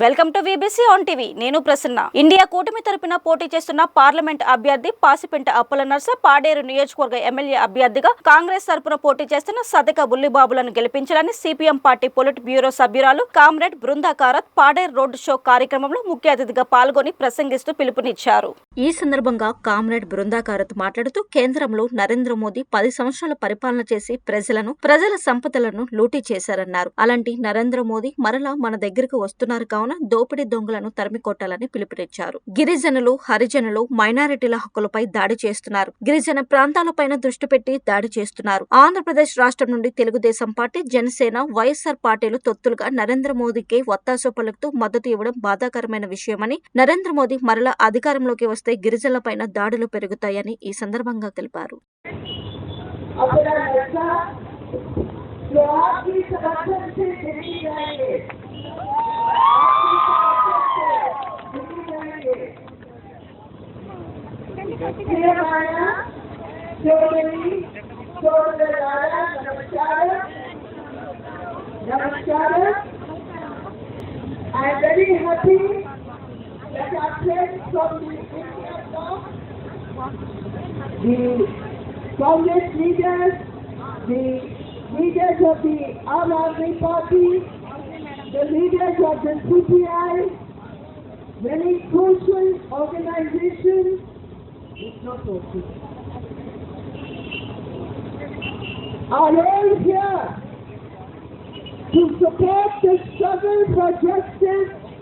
Welcome to VBC on TV. నేను Prasanna. India కూటమి తరపున పోటీ చేస్తున్న పార్లమెంట్ అభ్యర్థి పాసిపెంట అప్పల నర్స పాడేరు నియోజకవర్గ ఎమ్మెల్యే అభ్యర్థిగా కాంగ్రెస్ తరపున పోటీ చేస్తున్న సదక బుల్లిబాబులను గెలిపించాలని సిపిఎం పార్టీ పొలిట్ బ్యూరో సభ్యురాలు comrade Brinda Karat Paderu road show కార్యక్రమంలో ముఖ్య అతిథిగా పాల్గొని ప్రసంగిస్తూ పిలుపునిచ్చారు. ఈ సందర్భంగా కామ్రేడ్ బృందా కారత్ మాట్లాడుతూ కేంద్రంలో నరేంద్ర మోదీ 10 సంవత్సరాల పరిపాలన చేసి ప్రజల సంపదలను లూటీ చేశారన్నారు. అలాంటి నరేంద్ర మోదీ మరలా మన దగ్గరకు వస్తున్నారు కావున దోపిడీ దొంగలను తరిమికొట్టాలని పిలుపునిచ్చారు. గిరిజనులు, హరిజనులు, మైనారిటీల హక్కులపై దాడి చేస్తున్నారు. గిరిజన ప్రాంతాలపైన దృష్టి పెట్టి దాడి చేస్తున్నారు. ఆంధ్రప్రదేశ్ రాష్ట్రం నుండి తెలుగుదేశం పార్టీ, జనసేన, వైఎస్ఆర్ పార్టీలు తొత్తులుగా నరేంద్ర మోదీకి ఒత్తాసు పలుకుతూ మద్దతు ఇవ్వడం బాధాకరమైన విషయమని, నరేంద్ర మోదీ మరలా అధికారంలోకి వస్తే గిరిజనులపైన దాడులు పెరుగుతాయని ఈ సందర్భంగా తెలిపారు. I am very happy that our friends from the Congress leaders, the leaders of the Aam Aadmi Party, the leaders of the CPI, many social organizations, are all here to support the struggle for justice